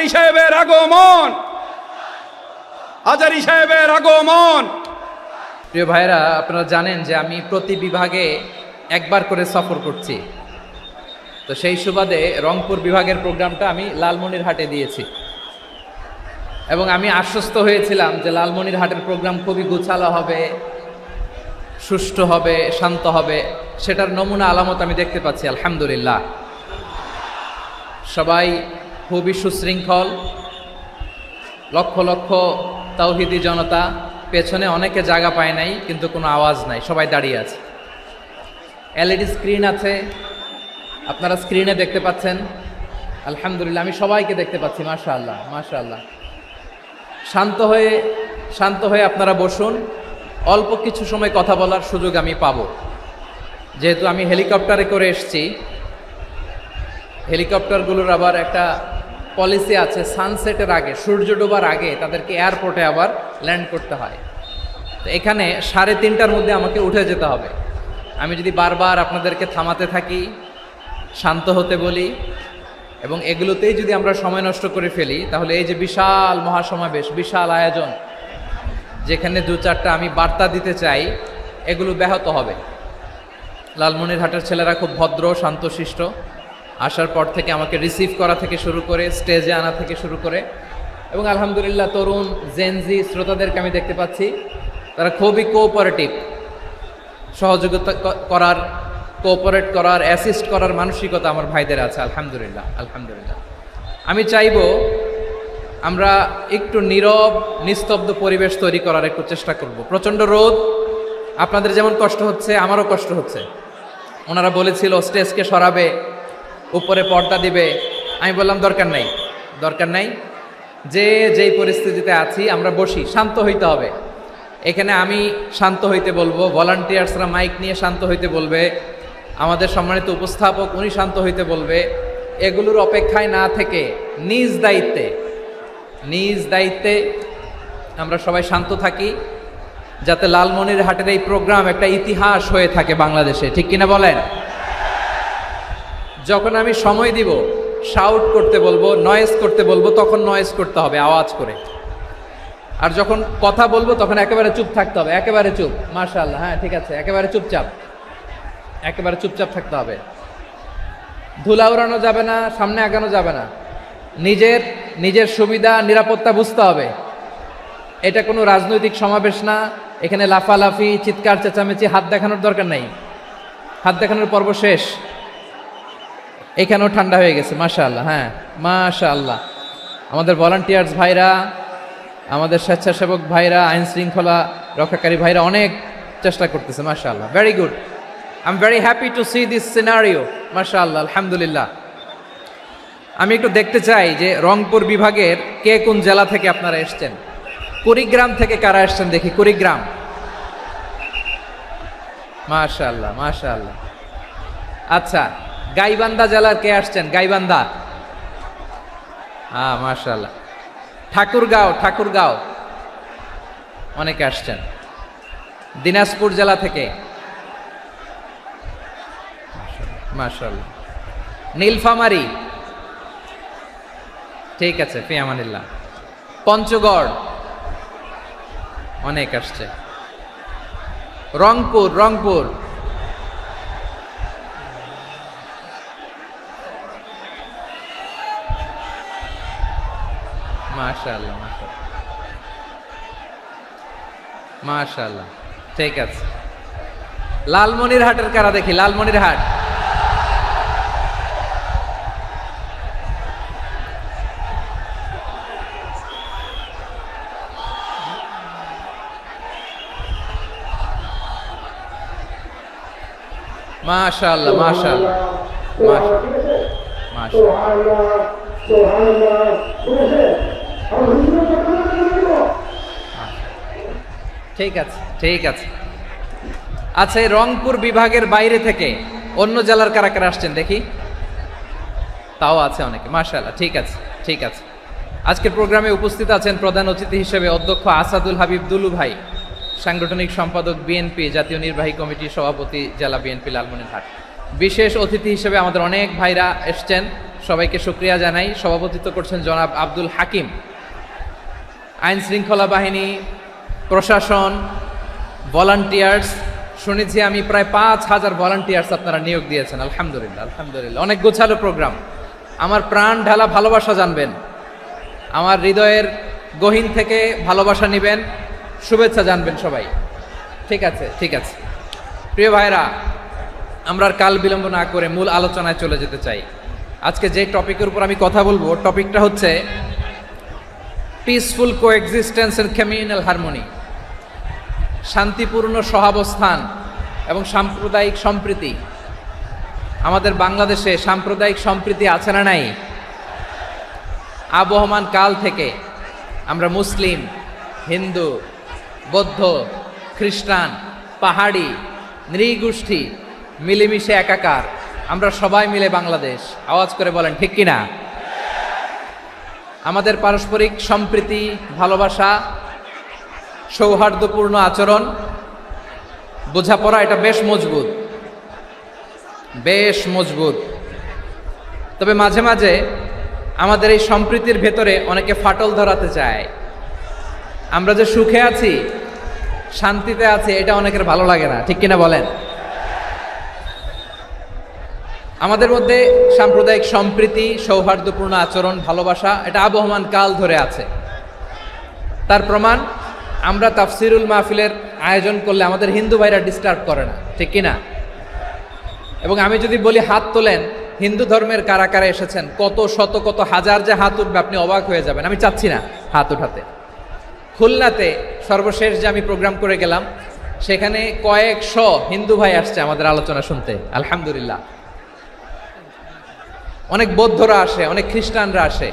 হাজারী সাহেবের আগমন, হাজারী সাহেবের আগমন। প্রিয় ভাইরা, আপনারা জানেন যে আমি প্রতি বিভাগে একবার করে সফর করছি। তো সেই সুবাদে রংপুর বিভাগের প্রোগ্রামটা আমি লালমনিরহাটে দিয়েছি এবং আমি আশ্বস্ত হয়েছিলাম যে লালমনিরহাটের প্রোগ্রাম খুবই গোছালো হবে, সুষ্ঠু হবে, শান্ত হবে। সেটার নমুনা আলামত আমি দেখতে পাচ্ছি আলহামদুলিল্লাহ। সবাই খুবই সুশৃঙ্খল, লক্ষ লক্ষ তাওহীদি জনতা, পেছনে অনেকে জায়গা পায় নাই কিন্তু কোনো আওয়াজ নাই, সবাই দাঁড়িয়ে আছে। এলইডি স্ক্রিন আছে, আপনারা স্ক্রিনে দেখতে পাচ্ছেন আলহামদুলিল্লাহ। আমি সবাইকে দেখতে পাচ্ছি, মাশাআল্লাহ মাশাআল্লাহ। শান্ত হয়ে আপনারা বসুন, অল্প কিছু সময় কথা বলার সুযোগ আমি পাবো। যেহেতু আমি হেলিকপ্টারে করে এসেছি, হেলিকপ্টারগুলোর আবার একটা পলিসি আছে, সানসেটের আগে, সূর্য ডোবার আগে তাদেরকে এয়ারপোর্টে আবার ল্যান্ড করতে হয়। তো এখানে 3:30টার মধ্যে আমাকে উঠে যেতে হবে। আমি যদি বারবার আপনাদেরকে থামাতে থাকি, শান্ত হতে বলি এবং এগুলোতেই যদি আমরা সময় নষ্ট করে ফেলি, তাহলে এই যে বিশাল মহাসমাবেশ, বিশাল আয়োজন, যেখানে 2-4টা আমি বার্তা দিতে চাই, এগুলো ব্যাহত হবে। লালমনিরহাটের ছেলেরা খুব ভদ্র, শান্তশিষ্ট। আসার পর থেকে আমাকে রিসিভ করা থেকে শুরু করে, স্টেজে আনা থেকে শুরু করে, এবং আলহামদুলিল্লাহ তরুণ জেনজি শ্রোতাদেরকে আমি দেখতে পাচ্ছি, তারা খুবই কোঅপারেটিভ। সহযোগিতা করার, কোঅপারেট করার, অ্যাসিস্ট করার মানসিকতা আমার ভাইদের আছে আলহামদুলিল্লাহ আলহামদুলিল্লাহ। আমি চাইব আমরা একটু নীরব নিস্তব্ধ পরিবেশ তৈরি করার একটু চেষ্টা করব। প্রচণ্ড রোদ, আপনাদের যেমন কষ্ট হচ্ছে আমারও কষ্ট হচ্ছে। ওনারা বলেছিল স্টেজকে সরাবে, উপরে পর্দা দিবে। আমি বললাম দরকার নাই, যেই পরিস্থিতিতে আছি আমরা বসি, শান্ত হইতে হবে। এখানে আমি শান্ত হইতে বলবো, ভলান্টিয়ার্সরা মাইক নিয়ে শান্ত হইতে বলবে, আমাদের সম্মানিত উপস্থাপক উনি শান্ত হইতে বলবে। এগুলোর অপেক্ষায় না থেকে নিজ দায়িত্বে আমরা সবাই শান্ত থাকি, যাতে লালমনিরহাটের এই প্রোগ্রাম একটা ইতিহাস হয়ে থাকে বাংলাদেশে। ঠিক কিনা বলেন? যখন আমি সময় দিব, শাউট করতে বলবো, নয়েজ করতে বলবো, তখন নয়েজ করতে হবে আওয়াজ করে। আর যখন কথা বলবো তখন একেবারে চুপ থাকতে হবে, একেবারে চুপ। মাশাআল্লাহ, হ্যাঁ ঠিক আছে, একেবারে চুপচাপ থাকতে হবে। ধুলা উড়ানো যাবে না, সামনে আগানো যাবে না। নিজের সুবিধা নিরাপত্তা বুঝতে হবে। এটা কোনো রাজনৈতিক সমাবেশ না, এখানে লাফালাফি, চিৎকার চেঁচামেচি, হাত দেখানোর দরকার নেই। হাত দেখানোর পর্ব শেষ। এখানেও ঠান্ডা হয়ে গেছে, মাশাআল্লাহ। হ্যাঁ মাশাআল্লাহ। আমাদের ভলান্টিয়ার্স ভাইরা, আমাদের স্বেচ্ছাসেবক ভাইরা, আইন শৃঙ্খলা রক্ষাকারী ভাইরা অনেক চেষ্টা করতেছে, মাশাআল্লাহ। Very good, I am very happy to C this scenario, মাশাআল্লাহ আলহামদুলিল্লাহ। আমি একটু দেখতে চাই যে রংপুর বিভাগের কে কোন জেলা থেকে আপনারা এসছেন। কুড়িগ্রাম থেকে কারা এসছেন দেখি, কুড়িগ্রাম। মাশাআল্লাহ মাশাআল্লাহ। আচ্ছা, গাইবান্ধা জেলার কে আসছেন? গাইবান্ধা, হ্যাঁ মাশাআল্লাহ। ঠাকুরগাঁও অনেকে আসছেন। দিনাজপুর জেলা থেকে, মাশাআল্লাহ। নীলফামারী, ঠিক আছে, ফি আমানিল্লাহ। পঞ্চগড় অনেক আসছে। রংপুর, মাশাআল্লাহ মাশাআল্লাহ, ঠিক আছে। লালমনিরহাটের কারা দেখি, লালমনিরহাট। মাশাআল্লাহ মাশাআল্লাহ মাশাআল্লাহ। ঠিক আছে। আচ্ছা, এই রংপুর বিভাগের বাইরে থেকে অন্য জেলার কারা কারা আসছেন দেখি। তাও আছে অনেকে, মাশাআল্লাহ। ঠিক আছে। আজকের প্রোগ্রামে উপস্থিত আছেন প্রধান অতিথি হিসেবে অধ্যক্ষ আসাদুল হাবিব দুলু ভাই, সাংগঠনিক সম্পাদক বিএনপি, জাতীয় নির্বাহী কমিটির সভাপতি, জেলা বিএনপি লালমনিরহাট। বিশেষ অতিথি হিসেবে আমাদের অনেক ভাইরা এসছেন, সবাইকে শুকরিয়া জানাই। সভাপতিত্ব করছেন জনাব আব্দুল হাকিম। আইন শৃঙ্খলা বাহিনী, প্রশাসন, ভলান্টিয়ার্স, শুনেছি আমি প্রায় 5,000 ভলান্টিয়ার্স আপনারা নিয়োগ দিয়েছেন। আলহামদুলিল্লাহ, আলহামদুলিল্লাহ। অনেক গোছালো প্রোগ্রাম। আমার প্রাণ ঢালা ভালোবাসা জানবেন, আমার হৃদয়ের গহীন থেকে ভালোবাসা নেবেন, শুভেচ্ছা জানবেন সবাই। ঠিক আছে, ঠিক আছে। প্রিয় ভাইরা, আমরা আর কাল বিলম্ব না করে মূল আলোচনায় চলে যেতে চাই। আজকে যে টপিকের উপর আমি কথা বলবো, টপিকটা হচ্ছে peaceful coexistence and communal harmony, শান্তিপূর্ণ সহাবস্থান এবং সাম্প্রদায়িক সম্প্রীতি। আমাদের বাংলাদেশে সাম্প্রদায়িক সম্প্রীতি আছে না নাই? আবহমান কাল থেকে আমরা মুসলিম, হিন্দু, বৌদ্ধ, খ্রিস্টান, পাহাড়ি, নৃগোষ্ঠী মিলেমিশে একাকার, আমরা সবাই মিলে বাংলাদেশ। আওয়াজ করে বলেন ঠিক কিনা? আমাদের পারস্পরিক সম্প্রীতি, ভালোবাসা, সৌহার্দ্যপূর্ণ আচরণ, বোঝাপড়া, এটা বেশ মজবুত, বেশ মজবুত। তবে মাঝে মাঝে আমাদের এই সম্প্রীতির ভেতরে অনেকে ফাটল ধরাতে চায়। আমরা যে সুখে আছি, শান্তিতে আছি, এটা অনেকের ভালো লাগে না, ঠিক কিনা বলেন? আমাদের মধ্যে সাম্প্রদায়িক সম্প্রীতি, সৌহার্দ্যপূর্ণ আচরণ, ভালোবাসা, এটা আবহমান কাল ধরে আছে। তার প্রমাণ, আমরা তাফসিরুল মাহফিলের আয়োজন করলে আমাদের হিন্দু ভাইরা ডিস্টার্ব করে না, ঠিক কিনা? এবং আমি যদি বলি হাত তোলেন, হিন্দু ধর্মের কারা কারা এসেছেন, কত শত কত হাজার যে হাত উঠবে, আপনি অবাক হয়ে যাবেন। আমি চাচ্ছি না হাত উঠাতে। খুলনাতে সর্বশেষ যে আমি প্রোগ্রাম করে গেলাম, সেখানে কয়েকশো হিন্দু ভাই আসছে আমাদের আলোচনা শুনতে, আলহামদুলিল্লাহ। অনেক বৌদ্ধরা আসে, অনেক খ্রিস্টানরা আসে।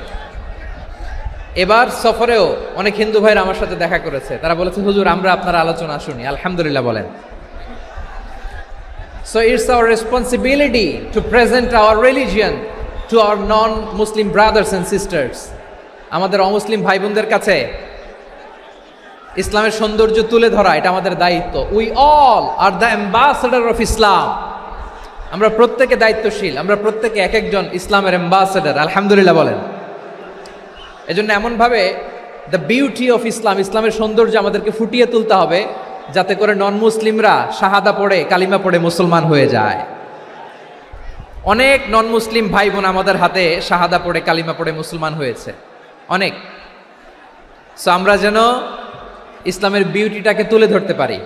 এবার সফরেও অনেক হিন্দু ভাইরা আমার সাথে দেখা করেছে। তারা বলেছে, হুজুর আমরা আপনার আলোচনা শুনি। আলহামদুলিল্লাহ বলেন। So it's our responsibility to present our religion to our non-Muslim brothers and sisters. আমাদের অমুসলিম ভাই বোনদের কাছে ইসলামের সৌন্দর্য তুলে ধরা, এটা আমাদের দায়িত্ব। We all are the ambassador of Islam. আমরা প্রত্যেকে দায়িত্বশীল, আমরা প্রত্যেকে এক একজন ইসলামের অ্যাম্বাসেডর। আলহামদুলিল্লাহ বলেন। এজন্য এমনভাবে দ্য বিউটি অফ ইসলাম, ইসলামের সৌন্দর্য আমাদেরকে ফুটিয়ে তুলতে হবে, যাতে করে নন মুসলিমরা শাহাদা পড়ে, কালিমা পড়ে মুসলমান হয়ে যায়। অনেক নন মুসলিম ভাই বোন আমাদের হাতে শাহাদা পড়ে, কালিমা পড়ে মুসলমান হয়েছে, অনেক। সো আমরা যেন ইসলামের বিউটিটাকে তুলে ধরতে পারি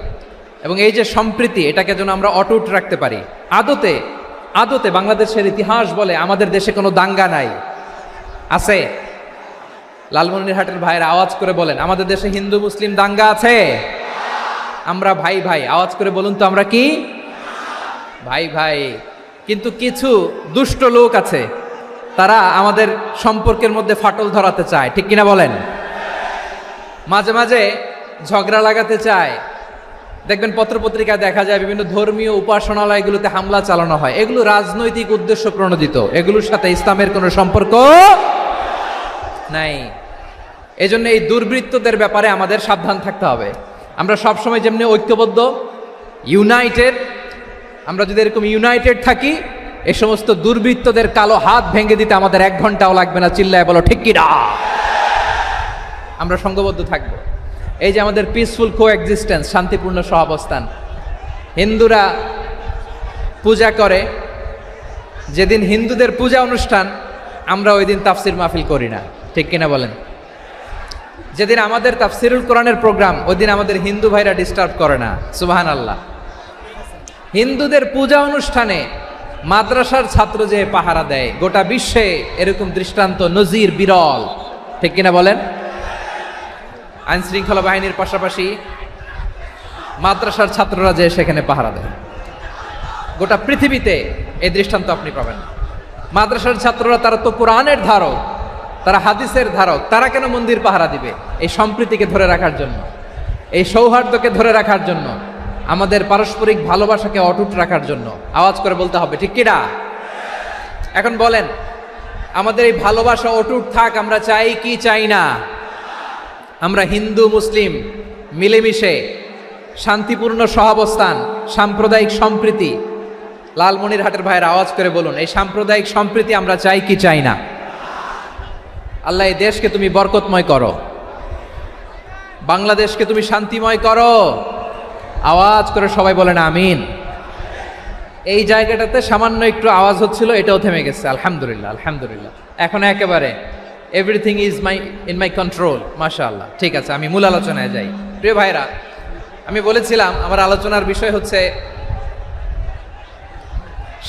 এবং এই যে সম্প্রীতি, এটাকে যেন আমরা অটুট রাখতে পারি। আদতে আদতে বাংলাদেশের ইতিহাস বলে আমাদের দেশে কোনো দাঙ্গা নাই, আছে? লালমনিরহাটের ভাইয়েরা আওয়াজ করে বলেন, আমাদের দেশে হিন্দু মুসলিম দাঙ্গা আছে? আমরা ভাই ভাই, আওয়াজ করে বলুন তো, আমরা কি ভাই ভাই? কিন্তু কিছু দুষ্ট লোক আছে, তারা আমাদের সম্পর্কের মধ্যে ফাটল ধরাতে চায়, ঠিক কিনা বলেন? মাঝে মাঝে ঝগড়া লাগাতে চায়। দেখবেন পত্রপত্রিকায় দেখা যায় বিভিন্ন ধর্মীয় উপাসনালয়গুলোতে হামলা চালানো হয়। এগুলো রাজনৈতিক উদ্দেশ্য প্রণোদিত, এগুলোর সাথে ইসলামের কোনো সম্পর্ক নাই। এজন্য এই দুর্বৃত্তদের ব্যাপারে আমাদের সাবধান থাকতে হবে। আমরা সবসময় যেমনি ঐক্যবদ্ধ, ইউনাইটেড, আমরা যদি এরকম ইউনাইটেড থাকি, এই সমস্ত দুর্বৃত্তদের কালো হাত ভেঙে দিতে আমাদের 1 ঘন্টাও লাগবে না। চিল্লায় বলো ঠিক কিনা? আমরা সংঘবদ্ধ থাকব। এই যে আমাদের পিসফুল কোএক্সিস্টেন্স, শান্তিপূর্ণ সহাবস্থান। হিন্দুরা পূজা করে, যেদিন হিন্দুদের পূজা অনুষ্ঠান, আমরা ওই দিন তাফসির মাহফিল করি না, ঠিক কিনা বলেন? যেদিন আমাদের তাফসিরুল কোরআনের প্রোগ্রাম, ওই দিন আমাদের হিন্দু ভাইরা ডিস্টার্ব করে না। সুবহানাল্লাহ। হিন্দুদের পূজা অনুষ্ঠানে মাদ্রাসার ছাত্র যে পাহারা দেয়, গোটা বিশ্বে এরকম দৃষ্টান্ত, নজির বিরল, ঠিক কিনা বলেন? আইন শৃঙ্খলা বাহিনীর পাশাপাশি মাদ্রাসার ছাত্ররা যে সেখানে পাহারা দেয়, গোটা পৃথিবীতে এই দৃষ্টান্ত আপনি পাবেন। মাদ্রাসার ছাত্ররা, তারা তো কোরআনের ধারক, তারা হাদিসের ধারক, তারা কেন মন্দির পাহারা দিবে? এই সম্প্রীতিকে ধরে রাখার জন্য, এই সৌহার্দ্যকে ধরে রাখার জন্য, আমাদের পারস্পরিক ভালোবাসাকে অটুট রাখার জন্য। আওয়াজ করে বলতে হবে ঠিক কিনা? এখন বলেন, আমাদের এই ভালোবাসা অটুট থাক, আমরা চাই কি চাই না? আমরা হিন্দু মুসলিম মিলেমিশে শান্তিপূর্ণ সহাবস্থান, সাম্প্রদায়িক সম্প্রীতি, লালমনিরহাটের ভাইয়ের আওয়াজ করে বলুন, এই সাম্প্রদায়িক সম্প্রীতি আমরা চাই কি চাই না? আল্লাহ এই দেশকে তুমি বরকতময় করো, বাংলাদেশকে তুমি শান্তিময় করো। আওয়াজ করে সবাই বলেন আমিন। এই জায়গাটাতে সামান্য একটু আওয়াজ হচ্ছিল, এটাও থেমে গেছে, আলহামদুলিল্লাহ আলহামদুলিল্লাহ। এখন একেবারে everything is in my control, মাশাআল্লাহ। ঠিক আছে, আমি মূল আলোচনায় যাই। প্রিয় ভাইরা, আমি বলেছিলাম আমার আলোচনার বিষয় হচ্ছে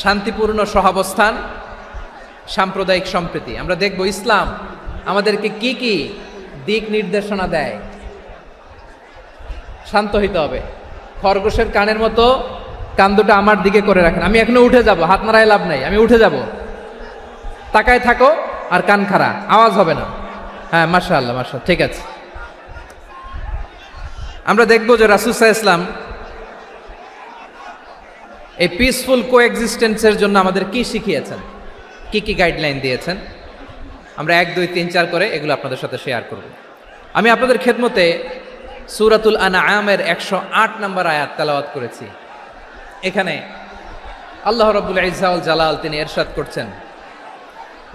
শান্তিপূর্ণ সহাবস্থান, সাম্প্রদায়িক সম্প্রীতি। আমরা দেখব ইসলাম আমাদেরকে কি কি দিক নির্দেশনা দেয়। শান্ত হইতে হবে, খরগোশের কানের মতো কান দুটো আমার দিকে করে রাখেন। আমি এখনো উঠে যাব, হাত নাড়ায় লাভ নাই, আমি উঠে যাব। তাকায় থাকো আর কান খাড়া, আওয়াজ হবে না। হ্যাঁ, মাশাআল্লাহ মাশাআল্লাহ, ঠিক আছে। আমরা দেখব যে রাসূল সাল্লাল্লাহু আলাইহি ওয়াসাল্লাম এই পিসফুল কোএক্সিস্টেন্সের জন্য আমাদের কি শিখিয়েছেন, কি কি গাইডলাইন দিয়েছেন। আমরা 1 2 3 4 করে এগুলো আপনাদের সাথে শেয়ার করব। আমি আপনাদের খেদমতে সূরাতুল আনআমের 108 নম্বর আয়াত তেলাওয়াত করেছি। এখানে আল্লাহ রাব্বুল ইজ্জা ওয়াল জালাল তিনি ইরশাদ করছেন,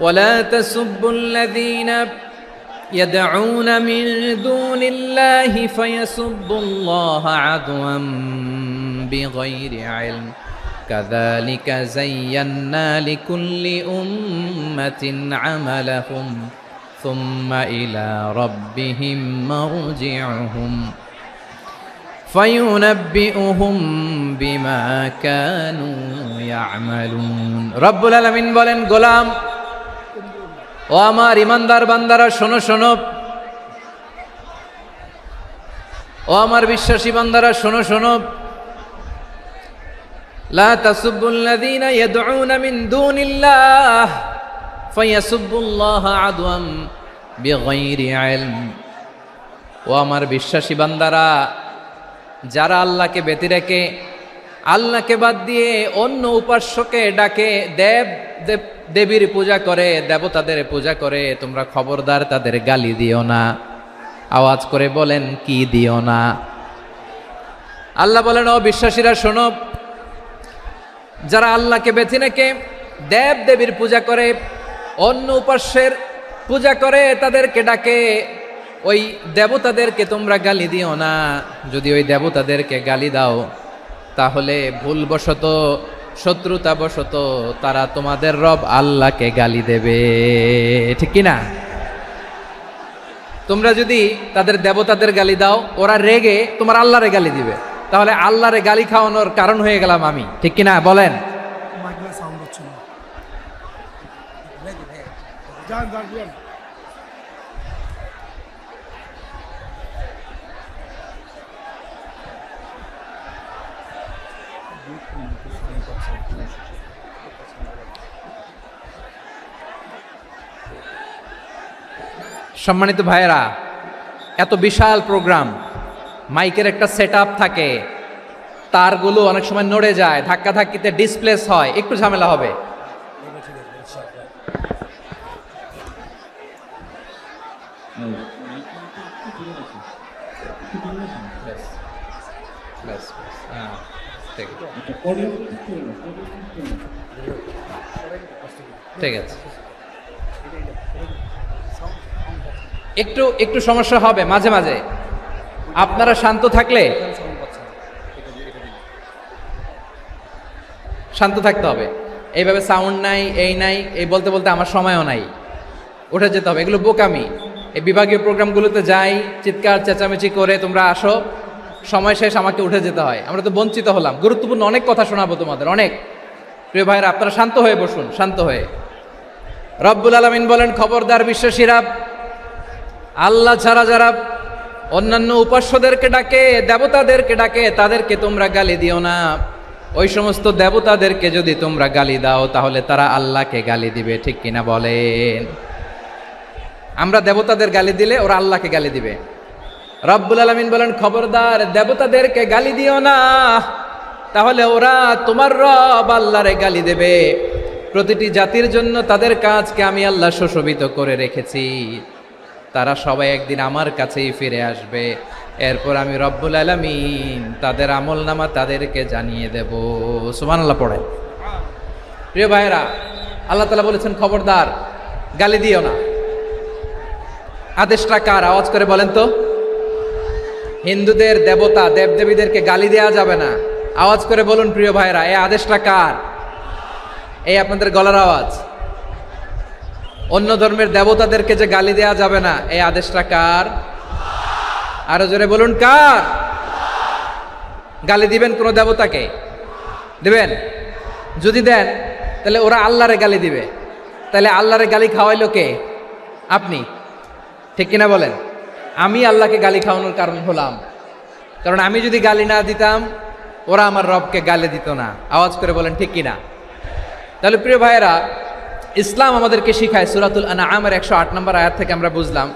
ওয়ালা তাসুব্বুল্লাযীনা ইয়াদউনা মিন দুনিল্লাহি ফায়াসুব্বুল্লাহা আদওয়াম বিগাইরি ইলম কাযালিকা যায়্যান্না লিকুল্লি উম্মাতিন আমালাহুম সুম্মা ইলা রাব্বিহিম মারজিউহুম ফায়ুনাব্বিউহুম বিমা কানু ইয়ামালুন। রব্বুল আলামিন বলেন, গোলাম ও আমার ইমানদার বান্দারা শোনো শোনো, ও আমার বিশ্বাসী বান্দারা শোনো শোনো, লা তাসুব্বুল্লাযীনা ইয়াদউনা মিন দুনিল্লাহ ফায়াসুব্বুল্লাহা আদওয়াম বিগাইরি ইলম। ও আমার বিশ্বাসী বান্দারা, যারা আল্লাহকে ব্যতি রেখে, আল্লাহকে বাদ দিয়ে অন্য উপাস্যকে ডাকে, দেবীর পূজা করে, দেবতাদের পূজা করে, তোমরা খবরদার তাদের গালি দিও না। আওয়াজ করে বলেন, কি দিও না? আল্লাহ বলেন, ও বিশ্বাসীরা শোনো, যারা আল্লাহকে বেছে রেখে দেব দেবীর পূজা করে, অন্য উপাস্যের পূজা করে, তাদেরকে ডাকে, ওই দেবতাদেরকে তোমরা গালি দিও না। যদি ওই দেবতাদেরকে গালি দাও তাহলে ভুলবশত, শত্রুতাবশত তারা তোমাদের রব আল্লাহকে গালি দেবে, ঠিক কি না? তোমরা যদি তাদের দেবতাদের গালি দাও, ওরা রেগে তোমার আল্লাহরে গালি দিবে, তাহলে আল্লাহরে গালি খাওয়ানোর কারণ হয়ে গেলাম আমি, ঠিক কি না? বলেন। সম্মানিত ভাইয়েরা, এত বিশাল প্রোগ্রাম, মাইকের একটা সেটআপ থাকে, তারগুলো অনেক সময় নড়ে যায়, ধাক্কা ধাক্কিতে ডিসপ্লেস হয়, একটু ঝামেলা হবে। ঠিক আছে, একটু একটু সমস্যা হবে মাঝে মাঝে। আপনারা শান্ত থাকলে, শান্ত থাকতে হবে। এইভাবে সাউন্ড নাই, এই নাই, এই বলতে বলতে আমার সময়ও নাই, উঠে যেতে হবে। এগুলো বোকামি। এই বিভাগীয় প্রোগ্রামগুলোতে যাই, চিৎকার চেঁচামেচি করে তোমরা আসো, সময় শেষ, আমাকে উঠে যেতে হয়। আমরা তো বঞ্চিত হলাম। গুরুত্বপূর্ণ অনেক কথা শোনাবো তোমাদের, অনেক। প্রিয় ভাইরা, আপনারা শান্ত হয়ে বসুন, শান্ত হয়ে। রব্বুল আলামিন বলেন, খবরদার বিশ্বাসীরা, আল্লাহ ছাড়া যারা অন্যান্য উপাস্যদেরকে ডাকে, দেবতাদেরকে ডাকে, তাদেরকে তোমরা গালি দিও না। ওই সমস্ত দেবতাদেরকে যদি তোমরা গালি দাও তাহলে তারা আল্লাহকে গালি দিবে, ঠিক কিনা বলেন? আমরা দেবতাদের গালি দিলে ওরা আল্লাহকে গালি দিবে। রব্বুল আলামিন বলেন, খবরদার দেবতাদেরকে গালি দিও না, তাহলে ওরা তোমার রব আল্লাহরে গালি দেবে। প্রতিটি জাতির জন্য তাদের কাজকে আমি আল্লাহ সুশোভিত করে রেখেছি, তারা সবাই একদিন আমার কাছেই ফিরে আসবে। এরপর আমি রব্বুল আলামিন তাদের আমলনামা তাদেরকে জানিয়ে দেব। সুবহানাল্লাহ পড়েন। প্রিয় ভাইয়েরা, আল্লাহ তাআলা বলেছেন খবরদার গালি দিও না। আদেশটা কার? আওয়াজ করে বলেন তো। হিন্দুদের দেবতা দেবদেবীদেরকে গালি দেওয়া যাবে না। আওয়াজ করে বলুন প্রিয় ভাইয়েরা, এই আদেশটা কার? এই আপনাদের গলার আওয়াজ। অন্য ধর্মের দেবতাদেরকে যে গালি দেওয়া যাবে না, এই আদেশটা কার? আরো জোরে বলুন কার? গালি দিবেন কোন দেবতাকে? দিবেন? যদি দেন তাহলে ওরা আল্লাহরে গালি দিবে, তাহলে আল্লাহরে গালি খাওয়াইলো কে? আপনি, ঠিক কিনা বলেন? আমি আল্লাহকে গালি খাওয়ানোর কারণ হলাম, কারণ আমি যদি গালি না দিতাম ওরা আমার রবকে গালি দিত না। আওয়াজ করে বলেন ঠিক কিনা? তাহলে প্রিয় ভাইয়েরা, ইসলাম আমাদেরকে শিখায়, সূরাতুল আনআমের 108 নম্বর আয়াত থেকে আমরা বুঝলাম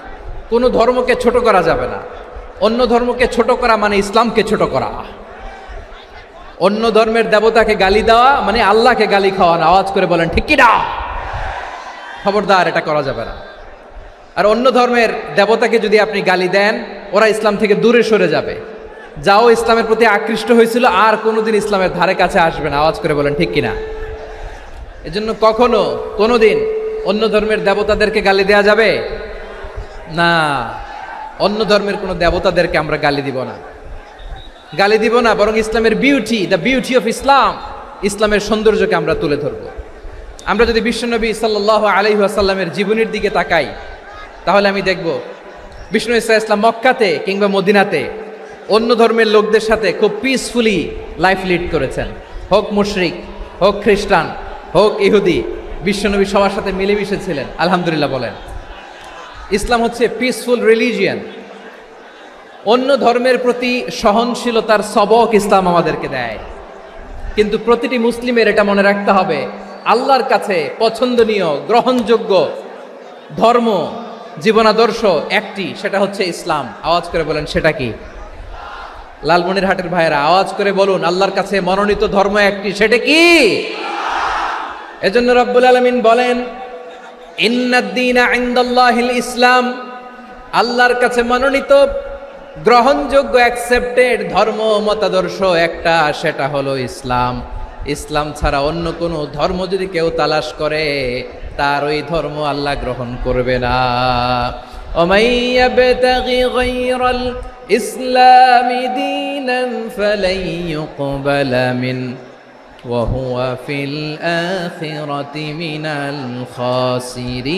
কোনো ধর্মকে ছোট করা যাবে না। অন্য ধর্মকে ছোট করা মানে ইসলামকে ছোট করা। অন্য ধর্মের দেবতাকে গালি দেওয়া মানে আল্লাহকে গালি খাওয়ানো। আওয়াজ করে বলেন ঠিক কিনা? খবরদার, এটা করা যাবে না। আর অন্য ধর্মের দেবতাকে যদি আপনি গালি দেন, ওরা ইসলাম থেকে দূরে সরে যাবে। যাও ইসলামের প্রতি আকৃষ্ট হয়েছিল আর কোনোদিন ইসলামের ধারে কাছে আসবে না। আওয়াজ করে বলেন ঠিক কিনা? এজন্য কখনো কোনোদিন অন্য ধর্মের দেবতাদেরকে গালি দেওয়া যাবে না। অন্য ধর্মের কোনো দেবতাদেরকে আমরা গালি দিব না, গালি দিব না, বরং ইসলামের beauty, the beauty of Islam, ইসলামের সৌন্দর্যকে আমরা তুলে ধরব। আমরা যদি বিশ্বনবী সাল্লাল্লাহু আলাইহি ওয়াসাল্লামের জীবনের দিকে তাকাই, তাহলে আমি দেখব বিষ্ণু ইসলাম মক্কাতে কিংবা মদিনাতে অন্য ধর্মের লোকদের সাথে খুব পিসফুলি লাইফ লিড করেছেন। হোক মুশরিক, হোক খ্রিস্টান, হোক ইহুদি, বিশ্বনবী সবার সাথে মিলেমিশে ছিলেন। আলহামদুলিল্লাহ বলেন। ইসলাম হচ্ছে পিসফুল রিলিজিয়ান। অন্য ধর্মের প্রতি সহনশীলতার সবক ইসলাম আমাদেরকে দেয়। কিন্তু প্রতিটি মুসলিমের এটা মনে রাখতে হবে, আল্লাহর কাছে পছন্দনীয় গ্রহণযোগ্য ধর্ম, জীবনাদর্শ একটি, সেটা হচ্ছে ইসলাম। আওয়াজ করে বলেন সেটা কি? লালমনিরহাটের ভাইয়েরা আওয়াজ করে বলুন, আল্লাহর কাছে মনোনীত ধর্ম একটি, সেটা কি? এজন্য রব্বুল আলামিন বলেন, ইন্নাদ-দীনা ইনদাল্লাহিল ইসলাম, আল্লাহর কাছে মনোনীত গ্রহণযোগ্য অ্যাকসেপ্টেড ধর্ম মতাদর্শ একটা, সেটা হলো ইসলাম। ইসলাম ছাড়া অন্য কোনো ধর্ম যদি কেউ তালাশ করে, তার ওই ধর্ম আল্লাহ গ্রহণ করবে না। ওমাই ইয়াবতাগি গায়রাল ইসলামি দীনান ফালাই ইউকবালা মিন ওয়া হুয়া ফিল আখিরাতি মিনাল খাসিরিন।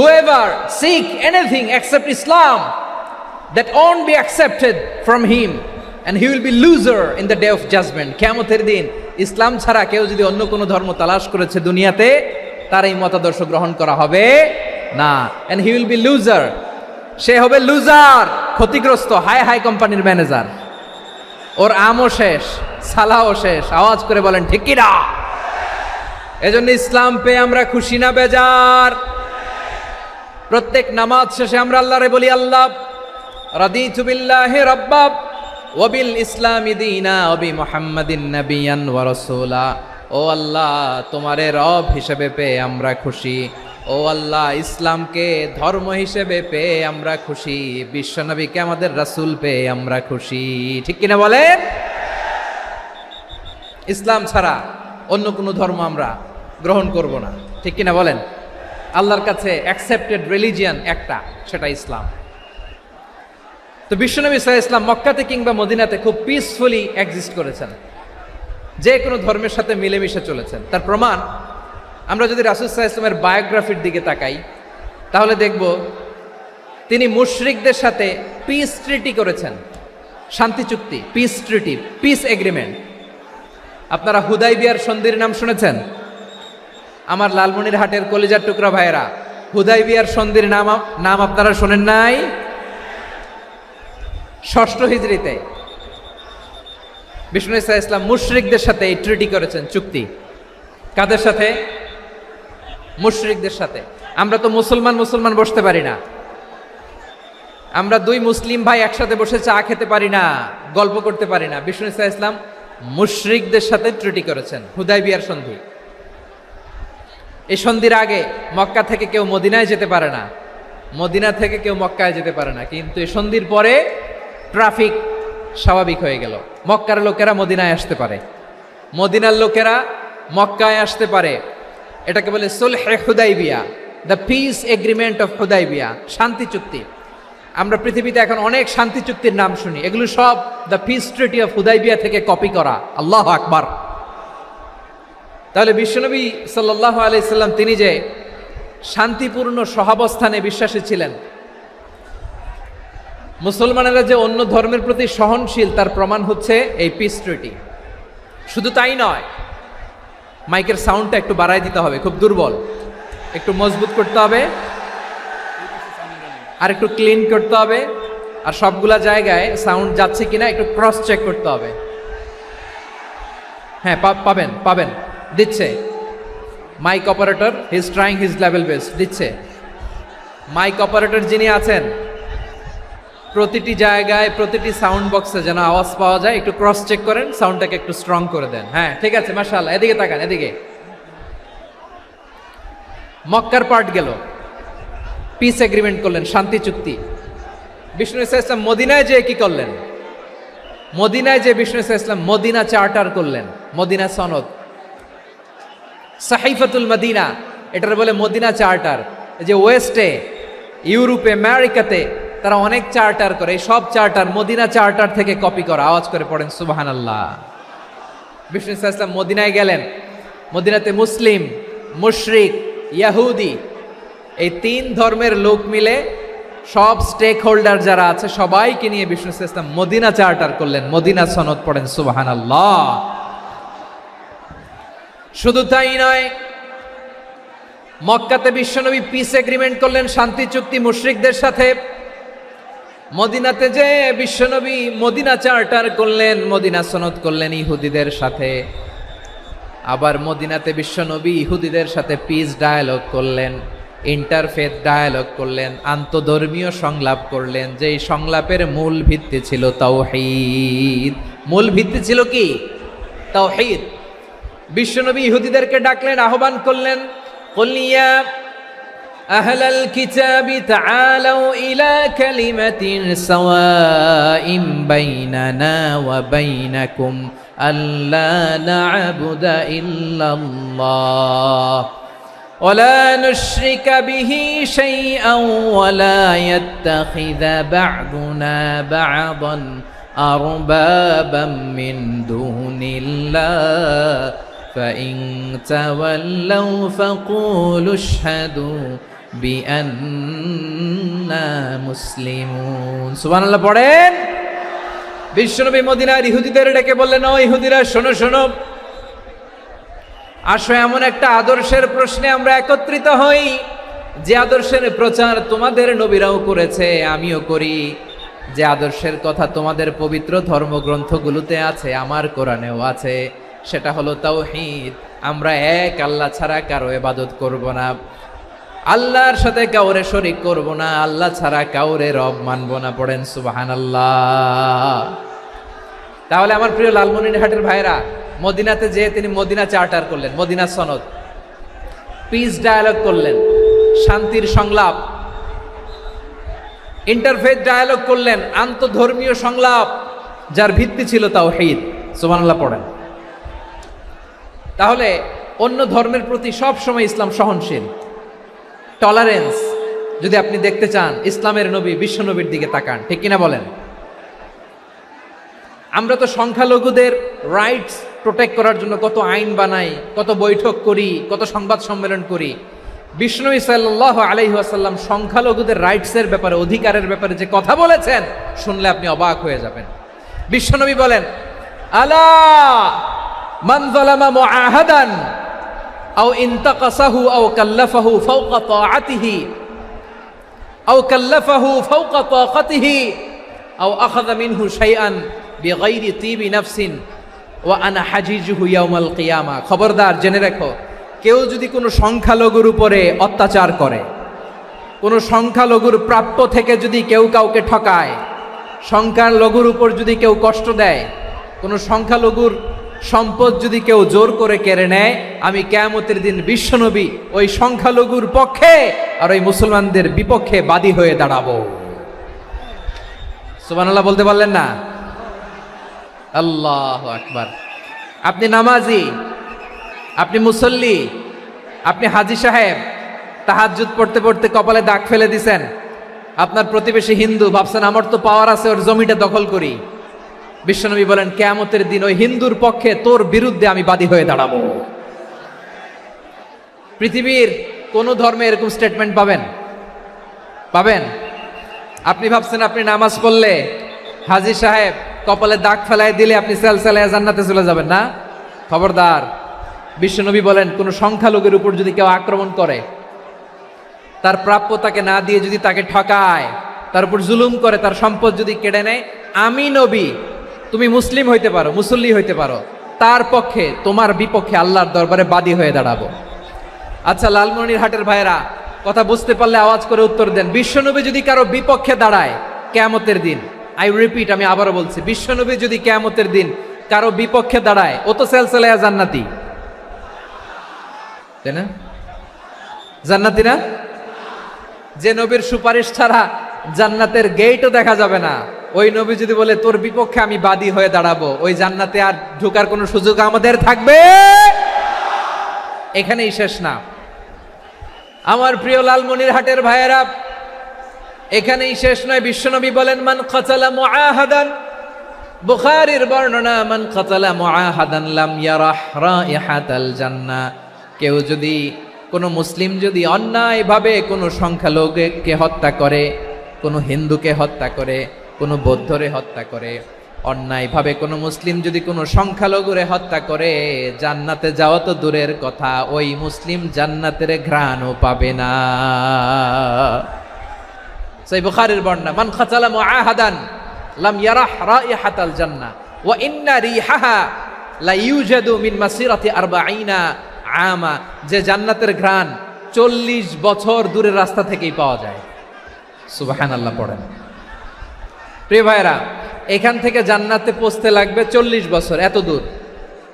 Whoever seek anything except Islam, that won't be accepted from him, and he will be loser in the day of judgment. কিয়ামতের দিন ইসলাম ছাড়া কেউ যদি অন্য কোনো ধর্ম তালাশ করেছে দুনিয়াতে, তার এই মতাদর্শ গ্রহণ করা হবে না। and he will be loser, সে হবে লুজার, ক্ষতিগ্রস্ত, হাই হাই কোম্পানির ম্যানেজার। ওর আমও শেষ, সালাও শেষ। আওয়াজ করে বলেন ঠিক কি না? এজন্য ইসলাম পেয়ে আমরা খুশি না বেজার? প্রত্যেক নামাজ শেষে আমরা আল্লাহরে বলি, আল্লাহ রাদিতু বিল্লাহি রাব্বা ওয়া বিল ইসলামি দীনা ওয়া বি মুহাম্মাদিন নাবিয়ান ওয়া রাসূলা। ও আল্লাহ, তোমারে রব হিসেবে পেয়ে আমরা খুশি। ও আল্লাহ, ইসলামকে ধর্ম হিসেবে পেয়ে আমরা খুশি। বিশ্বনবীকে আমাদের রাসূল পেয়ে আমরা খুশি। ঠিক কিনা বলেন? ইসলাম ছাড়া অন্য কোনো ধর্ম আমরা গ্রহণ করব না। ঠিক কিনা বলেন? আল্লাহর কাছে অ্যাকসেপ্টেড রিলিজিয়ান একটা, সেটা ইসলাম। তো বিশ্বনবী সাল্লাল্লাহু আলাইহি ওয়াসাল্লাম মক্কাতে কিংবা মদিনাতে খুব পিসফুলি এক্সিস্ট করেছেন, যে কোনো ধর্মের সাথে মিলেমিশে চলেছেন। তার প্রমাণ আমরা যদি রাসূল সাল্লাল্লাহু আলাইহি ওয়াসাল্লামের বায়োগ্রাফির দিকে তাকাই, তাহলে দেখব তিনি মুশরিকদের সাথে পিস ট্রিটি করেছেন, শান্তি চুক্তি, পিস ট্রিটি, পিস এগ্রিমেন্ট। আপনারা হুদাইবিয়ার সন্ধির নাম শুনেছেন? আমার লালমনিরহাটের কলিজার টুকরা ভাইয়েরা, হুদাইবিয়ার সন্ধির নাম আপনারা শোনেন নাই? 6ষ্ঠ হিজরিতে বিষ্ণু ইসা ইসলাম মুশরিকদের সাথে এই ট্রিটি করেছেন, চুক্তি। কাদের সাথে? মুশরিকদের সাথে। আমরা তো মুসলমান বসতে পারি না। আমরা দুই মুসলিম ভাই একসাথে বসে চা খেতে পারি না, গল্প করতে পারি না। বিষ্ণু ইসা ইসলাম মুশরিকদের সাথে ট্রিটি করেছেন, হুদাইবিয়ার সন্ধি। এই সন্ধির আগে মক্কা থেকে কেউ মদিনায় যেতে পারে না, মদিনা থেকে কেউ মক্কায় যেতে পারে না। কিন্তু এই সন্ধির পরে ট্রাফিক স্বাভাবিক হয়ে গেল। মক্কার লোকেরা মদিনায় আসতে পারে, মদিনার লোকেরা মক্কায় আসতে পারে। এটাকে বলে সুলহে Hudaibiya, the peace agreement of Hudaibiya, শান্তি চুক্তি। আমরা পৃথিবীতে এখন অনেক শান্তি চুক্তির নাম শুনি, এগুলো সব the piece treaty of Hudaibiya থেকে কপি করা। আল্লাহু আকবার। তাহলে বিশ্বনবী সাল্লাল্লাহু আলাইহি সাল্লাম তিনি যে শান্তিপূর্ণ সহাবস্থানে বিশ্বাসী ছিলেন, মুসলমানেরা যে অন্য ধর্মের প্রতি সহনশীল তার প্রমাণ হচ্ছে এই পিস ট্রিটি। শুধু তাই নয়, মাইকের সাউন্ডটা একটু বাড়াই দিতে হবে, খুব দুর্বল, একটু মজবুত করতে হবে, আর একটু ক্লিন করতে হবে, আর সবগুলা জায়গায় সাউন্ড যাচ্ছে কিনা একটু ক্রস চেক করতে হবে। হ্যাঁ, পাবেন পাবেন, দিচ্ছে mike operator, he is trying his level best, দিচ্ছে মাইক অপারেটর যিনি আছেন, প্রতিটি জায়গায় প্রতিটি সাউন্ড বক্সে যেন আওয়াজ পাওয়া যায়, একটু ক্রস চেক করেন, সাউন্ডটাকে একটু স্ট্রং করে দেন। হ্যাঁ, ঠিক আছে, মাশাআল্লাহ। এদিকে তাকান, এদিকে। মক্কার পার্ট গেল, পিস এগ্রিমেন্ট করলেন, শান্তি চুক্তি। বিষ্ণু ইসলাম মদিনায় যে কি করলেন? মদিনায় যে বিষ্ণু ইসলাম মদিনা চার্টার করলেন, মদিনা সনদ, সাহিফাতুল মদিনা, এটার বলে মদিনা চার্টার। যে ওয়েস্টে, ইউরোপে, আমেরিকাতে তারা অনেক চার্টার করে, এই সব চার্টার মদিনা চার্টার থেকে কপি করা। আওয়াজ করে পড়েন সুবহানাল্লাহ। বিষ্ণু ইসলাম মদিনায় গেলেন, মদিনাতে মুসলিম, মুশরিক, ইয়াহুদি, এই তিন ধর্মের লোক মিলে সব স্টেক হোল্ডার যারা আছে সবাইকে নিয়ে বিষ্ণু ইসলাম মদিনা চার্টার করলেন, মদিনা সনদ, পড়েন সুবহানাল্লাহ। শুধু তাই নয়, মক্কাতে বিশ্বনবী পিস এগ্রিমেন্ট করলেন, শান্তি চুক্তি মুশরিকদের সাথে। মদিনাতে যে বিশ্বনবী মদিনা চার্টার করলেন, মদিনা সনদ করলেন ইহুদিদের সাথে। আবার মদিনাতে বিশ্বনবী ইহুদিদের সাথে পিস ডায়ালগ করলেন, ইন্টারফেথ ডায়ালগ করলেন, আন্তধর্মীয় সংলাপ করলেন, যেই সংলাপের মূল ভিত্তি ছিল তাওহীদ। মূল ভিত্তি ছিল কি? তাওহীদ। বিশ্বনবী ইহুদিদেরকে ডাকলেন, আহ্বান করলেন, কুল ইয়া আহলাল কিতাবি তাআলাউ ইলা কালিমাতিন সাওয়াইন বাইনানা ওয়া বাইনাকুম আল্লা না'বুদা ইল্লাল্লাহ ওয়া লা নুশরিকা বিহি শাইআন ওয়া লা ইয়াত্তাখিযা বা'দুনা বা'দান আরবাবাম মিন দুনিল্লাহ فإن تولوا فقولوا اشهدوا بأننا مسلمون। সুবহানাল্লাহ পড়েন। বিশ্বনবী মদিনার ইহুদিদের ডেকে বললেন, ও ইহুদিরা, শোনো শোনো, আসো এমন একটা আদর্শের প্রশ্নে আমরা একত্রিত হই, যে আদর্শের প্রচার তোমাদের নবীরাও করেছে, আমিও করি, যে আদর্শের কথা তোমাদের পবিত্র ধর্মগ্রন্থগুলোতে আছে, আমার কোরআনেও আছে, সেটা হলো তাওহীদ। আমরা এক আল্লাহ ছাড়া কারো ইবাদত করব না, আল্লাহর সাথে কাউরে শরীক করব না, আল্লাহ ছাড়া কাউরে রব মানব না। পড়েন সুবহানাল্লাহ। তাহলে আমার প্রিয় লালমনিরহাটের ভাইরা, মদিনাতে যে তিনি মদিনা চার্টার করলেন, মদিনা সনদ, পিস ডায়ালগ করলেন, শান্তির সংলাপ, ইন্টারফেথ ডায়ালগ করলেন, আন্তধর্মীয় সংলাপ, যার ভিত্তি ছিল তাওহীদ। সুবহানাল্লাহ পড়েন। তাহলে অন্য ধর্মের প্রতি সব সময় ইসলাম সহনশীল, টলারেন্স। যদি আপনি দেখতে চান ইসলামের নবী বিশ্ব নবীর দিকে তাকান, ঠিক কিনা বলেন? আমরা তো সংখ্যালঘুদের রাইটস প্রোটেক্ট করার জন্য কত আইন বানাই, কত বৈঠক করি, কত সংবাদ সম্মেলন করি। বিষ্ণু সাল্লাল্লাহু আলাইহি ওয়াসাল্লাম সংখ্যালঘুদের রাইটসের ব্যাপারে, অধিকারের ব্যাপারে যে কথা বলেছেন, শুনলে আপনি অবাক হয়ে যাবেন। বিশ্বনবী বলেন, আলা মান যালামা মুআহাদান আও ইনতাকাসাহু আও কাল্লাফাহু ফাওকা তাআতিহি আও কাল্লাফাহু ফাওকা তাকাতিহি আও আখাযা মিনহু শাইআন বিগাইরি তিবি নাফসিন ওয়া আনা হাজিজুহু ইয়াউমাল কিয়ামা। খবরদার, জেনে রাখো, কেউ যদি কোনো সংখ্যালঘুর উপরে অত্যাচার করে, কোনো সংখ্যালঘুর প্রাপ্য থেকে যদি কেউ কাউকে ঠকায়, সংখ্যালঘুর উপর যদি কেউ কষ্ট দেয়, কোনো সংখ্যালঘুর সম্পদ যদি কেউ জোর করে কেড়ে নেয়, আমি কিয়ামতের দিন বিশ্বনবী ওই সংখ্যালঘুর পক্ষে আর ওই মুসলমানদের বিপক্ষে বাদী হয়ে দাঁড়াবো। সুবহানাল্লাহ বলতে পারলেন না? আল্লাহু আকবার। আপনি নামাজি, আপনি মুসল্লি, আপনি হাজী সাহেব, তাহাজ্জুদ পড়তে পড়তে কপালে দাগ ফেলে দিছেন। আপনার প্রতিবেশী হিন্দু, ভাবছেন আমার তো পাওয়ার আছে, ওর জমিটা দখল করি। বিশ্বনবী বলেন কিয়ামতের দিন ওই হিন্দুর পক্ষে তোর বিরুদ্ধে আমি বাদী হয়ে দাঁড়াবো। পৃথিবীর কোন ধর্মে এরকম স্টেটমেন্ট পাবেন? পাবেন? আপনি ভাবছেন আপনি নামাজ পড়লে হাজী সাহেব কপালে দাগ ফেলায় দিলে আপনি সেলসালায় জান্নাতে চলে যাবেন না? খবরদার। বিশ্বনবী বলেন কোন সংখ্যালঘুর উপর যদি কেউ আক্রমণ করে, তার প্রাপ্য তাকে না দিয়ে যদি তাকে ঠকায়, তার উপর জুলুম করে, তার সম্পদ যদি কেড়ে নেয়, আমি নবী, তুমি মুসলিম হইতে পারো, মুসল্লি হইতে পারো, তার পক্ষে তোমার বিপক্ষে আল্লাহর দরবারে বাদী হয়ে দাঁড়াবো। আচ্ছা লালমনিরহাটের ভাইরা, কথা বুঝতে পারলে আওয়াজ করে উত্তর দেন। বিশ্বনবী যদি কারো বিপক্ষে দাঁড়ায় কিয়ামতের দিন, আই রিপিট, আমি আবারও বলছি, বিশ্বনবী যদি কিয়ামতের দিন কারো বিপক্ষে দাঁড়ায়, ও তো সেলসেলায়া জান্নাতি, তাই না? জান্নাতি না? যে নবীর সুপারিশ ছাড়া জান্নাতের গেটও দেখা যাবে না, ওই নবী যদি বলে তোর বিপক্ষে আমি বাদী হয়ে দাঁড়াবো, ওই জান্নাতে আর ঢোকার কোনো সুযোগ আমাদের থাকবে? এখানেই শেষ না আমার প্রিয় লালমনিরহাটের ভাইয়েরা, এখানেই শেষ নয়। বিশ্বনবী বলেন মান কাতালা মুআহাদান, বুখারীর বর্ণনা, মান কাতালা মুআহাদান লাম ইয়ারাহ রাইহাতাল জান্নাহ। কেউ যদি, কোনো মুসলিম যদি অন্যায়ভাবে কোনো সংখ্যালঘুকে হত্যা করে, কোনো হিন্দুকে হত্যা করে, কোনো বৌদ্ধরে হত্যা করে, অন্যায়ভাবে কোনো মুসলিম যদি কোনো সংখ্যালঘুরে হত্যা করে, জান্নাতে যাওয়া তো দূরের কথা, ওই মুসলিম জান্নাতের ঘ্রাণও পাবে না। সেই বুখারীর বর্ণনা, মান কাতালা মুআহাদান লাম ইয়ারাহ রাইহাতাল জান্নাহ ওয়া ইন্না রিহাহা লা ইউজাদু মিন মাসিরাতি 40 আমা। যে জান্নাতের ঘ্রাণ 40 বছর দূরের রাস্তা থেকেই পাওয়া যায়। সুবহানাল্লাহ পড়েন। প্রিয় ভাইরা, এখান থেকে জান্নাতে পৌঁছতে লাগবে 40 বছর। এত দূর,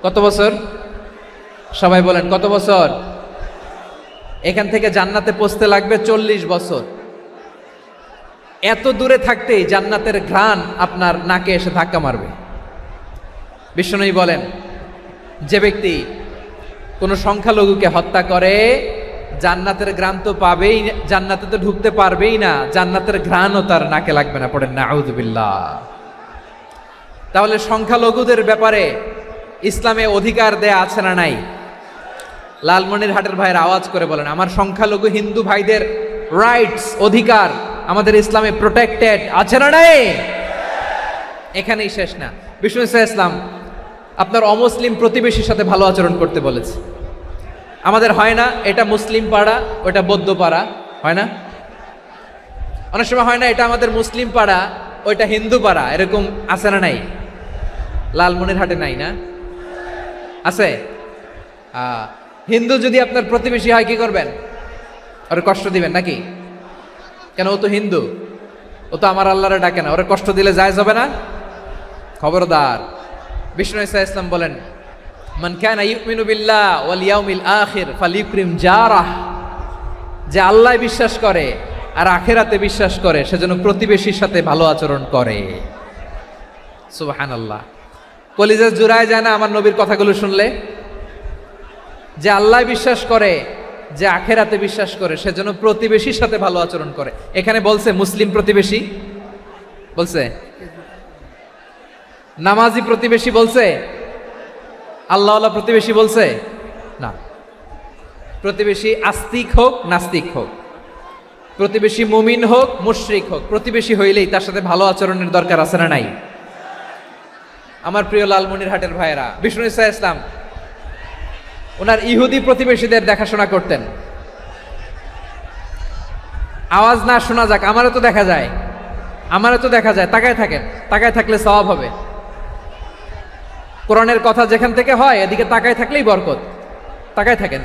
কত বছর? সবাই বলেন কত বছর? এখান থেকে জান্নাতে পৌঁছতে লাগবে 40 বছর। এত দূরে থাকতেই জান্নাতের ঘ্রাণ আপনার নাকে এসে ধাক্কা মারবে। বিশ্বনবী বলেন যে ব্যক্তি কোনো সংখ্যালঘুকে হত্যা করে, জান্নাতের ঘ্রাণ তো পাবেই, জান্নাতে তো ঢুকতে পারবেই না, জান্নাতের ঘ্রাণও তার নাকে লাগবে না। পড়েন নাউযুবিল্লাহ। তাহলে সংখ্যালঘুদের ব্যাপারে ইসলামে অধিকার দেয়া আছে না নাই? লালমনিরহাটের ভাইয়ের আওয়াজ করে বলেন, আমার সংখ্যালঘু হিন্দু ভাইদের রাইটস, অধিকার আমাদের ইসলামে প্রোটেক্টেড আছে না নাই? এখানেই শেষ না। বিষ্ণু ইসলাম আপনার অমুসলিম প্রতিবেশীর সাথে ভালো আচরণ করতে বলেছে। আমাদের হয় না এটা মুসলিম পাড়া, ওটা বৌদ্ধ পাড়া, হয় না? অনেক সময় হয় না এটা আমাদের মুসলিম পাড়া, ওইটা হিন্দু পাড়া, এরকম আছে না নাই? লালমনিরহাটে নাই না? আছে? হিন্দু যদি আপনার প্রতিবেশী হয় কি করবেন? ওর কষ্ট দিবেন নাকি? কেন? ও তো হিন্দু, ও তো আমার আল্লাহরে ডাকে না, ওরে কষ্ট দিলে জায়েজ হবে না? খবরদার। বিষ্ণু ইসলাম বলেন মান কানা ইউমিনু বিল্লাহ ওয়াল ইয়াউমিল আখির ফালিউকরিম জারাহ। যে আল্লাহ বিশ্বাস করে আর আখিরাতে বিশ্বাস করে, সেজন্য প্রতিবেশীর সাথে ভালো আচরণ করে। সুবহানাল্লাহ। কলিজা জুড়ায় যায় না আমার নবীর কথাগুলো শুনলে? যে আল্লাহ বিশ্বাস করে, যে আখিরাতে বিশ্বাস করে, সেজন্য প্রতিবেশীর সাথে ভালো আচরণ করে। এখানে বলছে মুসলিম প্রতিবেশী, বলছে নামাজি প্রতিবেশী, বলছে আল্লাহওয়ালা প্রতিবেশী, বলছে না। প্রতিবেশী আস্তিক হোক নাস্তিক হোক, প্রতিবেশী মুমিন হোক মুশরিক হোক, প্রতিবেশী হইলেই তার সাথে ভালো আচরণের দরকার আছে না নাই? আমার প্রিয় লালমনিরহাটের ভাইয়েরা, বিষ্ণু ইসলাম ওনার ইহুদি প্রতিবেশীদের দেখাশোনা করতেন। আওয়াজ না শোনা যাক, আমারও তো দেখা যায়, আমারও তো দেখা যায়। তাকায় থাকেন, তাকায় থাকলে সওয়াব হবে। কোরআনের কথা যেখান থেকে হয় এদিকে তাকায় থাকলেই বরকত। তাকায় থাকেন।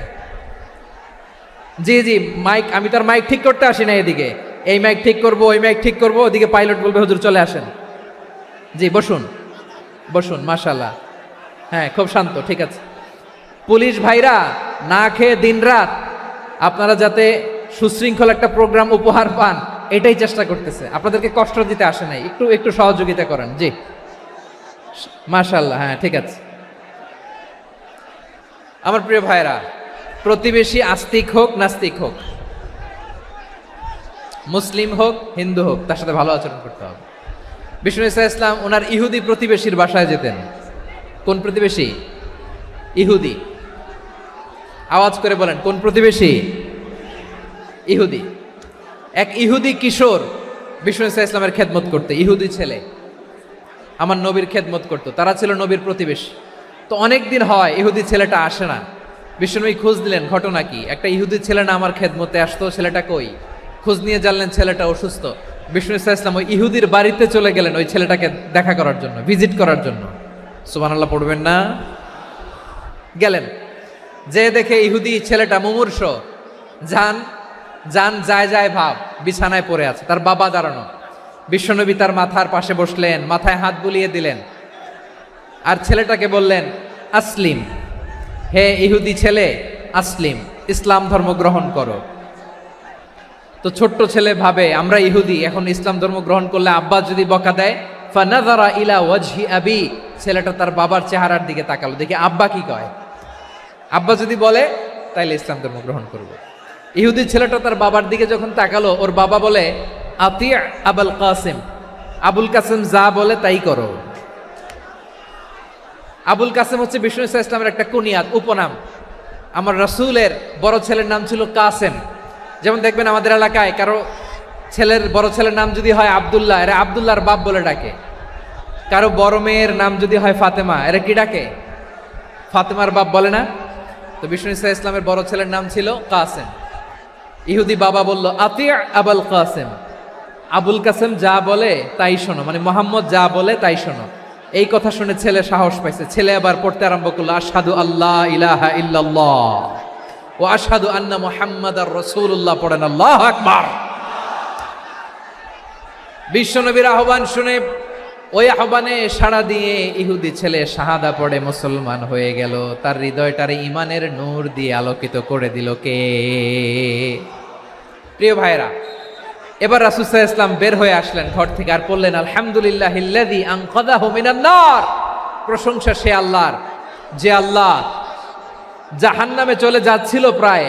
জি জি, মাইক, আমি তার মাইক ঠিক করতে আসি না এদিকে, এই মাইক ঠিক করব, ওই মাইক ঠিক করব, ওদিকে পাইলট বলবে হুজুর চলে আসেন। জি বসুন, বসুন, মাশাআল্লাহ। হ্যাঁ, খুব শান্ত, ঠিক আছে। পুলিশ ভাইরা না খেয়ে দিনরাত আপনারা যাতে সুশৃঙ্খল একটা প্রোগ্রাম উপহার পান, এটাই চেষ্টা করতেছে। আপনাদেরকে কষ্ট দিতে আসে নাই, একটু একটু সহযোগিতা করেন। জি মাশাআল্লাহ, হ্যাঁ ঠিক আছে। আমার প্রিয় ভাইরা, প্রতিবেশী আস্তিক হোক নাস্তিক হোক, মুসলিম হোক হিন্দু হোক, তার সাথে ভালো আচরণ করতে হবে। বিষ্ণু ঈসা ইসলাম ওনার ইহুদি প্রতিবেশীর বাসায় যেতেন। কোন প্রতিবেশী? ইহুদি। আওয়াজ করে বলেন, কোন প্রতিবেশী? ইহুদি। এক ইহুদি কিশোর বিষ্ণু ঈসা ইসলামের খেদমত করতে, ইহুদি ছেলে আমার নবীর খেদমত করতো, তারা ছিল নবীর প্রতিবেশী। তো অনেক দিন হয় ইহুদি ছেলেটা আসে না। বিষ্ণুনবী খোঁজ দিলেন, ঘটনা কি? একটা ইহুদি ছেলে না আমার খেদমতে আসতো, ছেলেটা কই? খোঁজ নিয়ে জানলেন ছেলেটা অসুস্থ। বিষ্ণু ঈসা ইসলাম ওই ইহুদির বাড়িতে চলে গেলেন ওই ছেলেটাকে দেখা করার জন্য, ভিজিট করার জন্য। সুবহানাল্লাহ পড়বেন না? গেলেন, যে দেখে ইহুদি ছেলেটা মুমূর্ষ, যান যান যায় যায় ভাব, বিছানায় পড়ে আছে, তার বাবা দাঁড়ানো। বিশ্বনবী তার মাথার পাশে বসলেন, মাথায় হাত বুলিয়ে দিলেন, আর ছেলেটাকে বললেন, আসলিম, হে ইহুদি ছেলে, আসলিম, ইসলাম ধর্ম গ্রহণ করো। তো ছোট্ট ছেলে ভাবে আমরা ইহুদি, এখন ইসলাম ধর্ম গ্রহণ করলে আব্বা যদি বকা দেয়, ফানাযারা ইলা ওয়াজহি আবি, ছেলেটা তার বাবার চেহারার দিকে তাকালো, দেখি আব্বা কি কয়। আব্বা যদি বলে তাইলে ইসলাম ধর্ম গ্রহণ করব। ইহুদি ছেলেটা তার বাবার দিকে যখন তাকালো, ওর বাবা বলে, আতি আবুল কাসিম, আবুল কাসিম যা বলে তাই করো। আবুল কাসিম হচ্ছে বিষ্ণু ঈসা ইসলামের একটা কুনিয়াত, উপনাম। আমার রাসূলের বড় ছেলের নাম ছিল কাসেম। যেমন দেখবেন আমাদের এলাকায় কারো ছেলের বড় ছেলের নাম যদি হয় আব্দুল্লাহ, এরা আব্দুল্লাহর বাপ বলে ডাকে। কারো বড় মেয়ের নাম যদি হয় ফাতেমা, এরা কি ডাকে? ফাতেমার বাপ বলে না? তো বিষ্ণু ঈসা ইসলামের বড় ছেলের নাম ছিল কাসেম। ইহুদি বাবা বলল, আতি আবুল কাসেম, আবুল কাসেম যা বলে তাই শোনো, মানে মোহাম্মদ যা বলে তাই শোনো। এই কথা শুনে ছেলে সাহস পাইছে, ছেলে আবার পড়তে আরম্ভ করলো, আশহাদু আল্লাহ ইলাহা ইল্লাল্লাহ ও আশহাদু আন্না মুহাম্মাদার রাসূলুল্লাহ, পড়েন আল্লাহু আকবার। বিশ্বনবীর আহ্বান শুনে ওই আহ্বানে সাড়া দিয়ে ইহুদি ছেলে শাহাদা পড়ে মুসলমান হয়ে গেল। তার হৃদয়টারে ইমানের নূর দিয়ে আলোকিত করে দিল কে? প্রিয় ভাইরা, এবার রাসূল সাল্লাল্লাহু আলাইহি ওয়াসাল্লাম বের হয়ে আসলেন ঘর থেকে, আর বললেন, আলহামদুলিল্লাহিল্লাযী আনকাযাহু মিনান নার, প্রশংসা সে আল্লাহর যে আল্লাহ জাহান্নামে চলে যাচ্ছিল প্রায়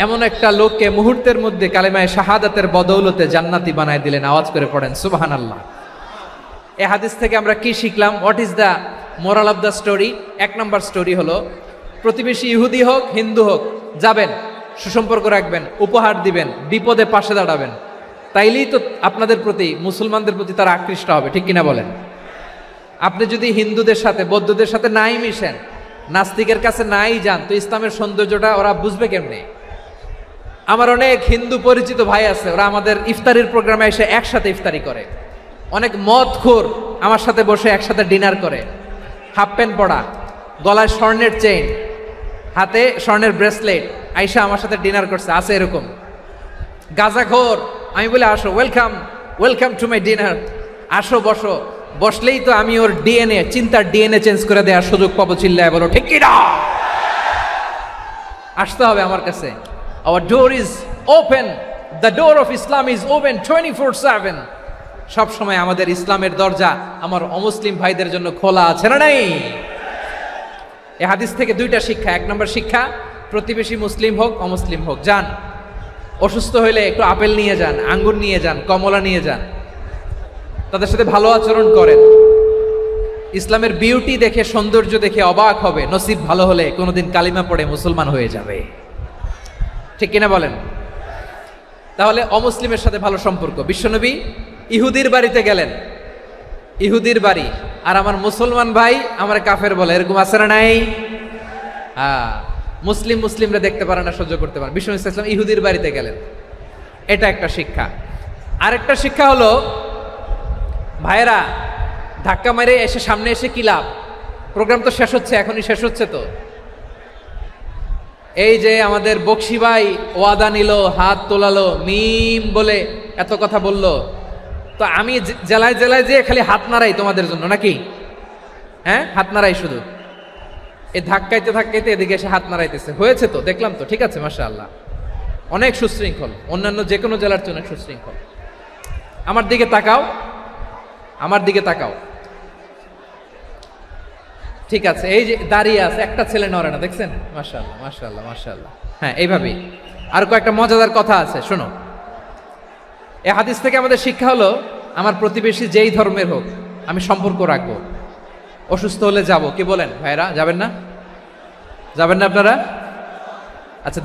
এমন একটা লোককে মুহূর্তের মধ্যে কালেমায়ে শাহাদাতের বদৌলতে জান্নাতি বানায় দিলেন। আওয়াজ করে পড়েন সুবহানাল্লাহ। এই হাদিস থেকে আমরা কি শিখলাম? What is the moral of the story? এক নম্বর স্টোরি হলো, প্রতিবেশী ইহুদি হোক হিন্দু হোক, যাবেন, সুসম্পর্ক রাখবেন, উপহার দিবেন, বিপদে পাশে দাঁড়াবেন, তাইলেই তো আপনাদের প্রতি, মুসলমানদের প্রতি তারা আকৃষ্ট হবে, ঠিক কিনা বলেন? আপনি যদি হিন্দুদের সাথে বৌদ্ধদের সাথে নাই মিশেন, নাস্তিকের কাছে নাই যান, তো ইসলামের সৌন্দর্যটা ওরা বুঝবে কেমনে? আমার অনেক হিন্দু পরিচিত ভাই আছে, ওরা আমাদের ইফতারির প্রোগ্রামে এসে একসাথে ইফতারি করে। অনেক মদখোর আমার সাথে বসে একসাথে ডিনার করে, হাফ প্যান্ট পরা, গলায় স্বর্ণের চেইন, হাতে স্বর্ণের ব্রেসলেট, আইসা আমার সাথে ডিনার করছে, আছে এরকম। গাঁজাখোর, আমি বলে আসো, welcome welcome to my dinner, আসো বসো, বসলেই তো আমি ওর ডিএনএ, চিন্তার ডিএনএ চেঞ্জ করে দেওয়ার সুযোগ পাবো। চিল্লায় বলো ঠিক কিনা? আসতে হবে আমার কাছে। Hour door is open, the door of Islam is open 24/7। সব সময় আমাদের ইসলামের দরজা আমার অমুসলিম ভাইদের জন্য খোলা আছে না নাই? এই হাদিস থেকে দুইটা শিক্ষা। এক নম্বর শিক্ষা, প্রতিবেশী মুসলিম হোক অমুসলিম হোক, যান, অসুস্থ হইলে একটু আপেল নিয়ে যান, আঙ্গুর নিয়ে যান, কমলা নিয়ে যান, তাদের সাথে ভালো আচরণ করেন। ইসলামের বিউটি দেখে, সৌন্দর্য দেখে অবাক হবে, নসিব ভালো হলে কোনোদিন কালিমা পড়ে মুসলমান হয়ে যাবে, ঠিক কিনা বলেন? তাহলে অমুসলিমের সাথে ভালো সম্পর্ক। বিশ্বনবী ইহুদির বাড়িতে গেলেন, ইহুদির বাড়ি, আর আমার মুসলমান ভাই আমার কাফের বলে, এরকম আছে না নাই? মুসলিমরা দেখতে পারে না, সহ্য করতে পারে। বিষ্ণু ইসলাম ইহুদির বাড়িতে গেলেন, এটা একটা শিক্ষা। আরেকটা শিক্ষা হলো, ভাইয়েরা, ধাক্কা মেরে এসে সামনে এসে কি লাভ? প্রোগ্রাম তো শেষ হচ্ছে, এখনই শেষ হচ্ছে। তো এই যে আমাদের বকশি ভাই ওয়াদা নিল, হাত তোলালো, মিম বলে এত কথা বলল, তো আমি জেলায় জেলায় যে খালি হাত নাড়াই তোমাদের জন্য নাকি? হ্যাঁ, হাত নাড়াই শুধু। এই ধাক্কাইতে ধাক্কাইতে এদিকে এসে হাত নাড়াইতেছে, হয়েছে তো, দেখলাম তো, ঠিক আছে, মাশাআল্লাহ, অনেক সুশৃঙ্খল, অন্যান্য যে কোনো জেলার চেয়ে অনেক সুশৃঙ্খল। আমার দিকে তাকাও, আমার দিকে তাকাও। ঠিক আছে, এই যে দাঁড়িয়ে আছে, একটা ছেলে নড়ে না, দেখছেন? মাশাআল্লাহ মাশাআল্লাহ মাশাআল্লাহ। হ্যাঁ, এইভাবেই। আর কয়েকটা মজাদার কথা আছে, শোনো। এই হাদিস থেকে আমাদের শিক্ষা হলো, আমার প্রতিবেশী যেই ধর্মের হোক আমি সম্পর্ক রাখবো। অসুস্থ হলে যাব, কি বলেন ভাইরা? যাবেন না? যাবেন না আপনারা? আচ্ছা,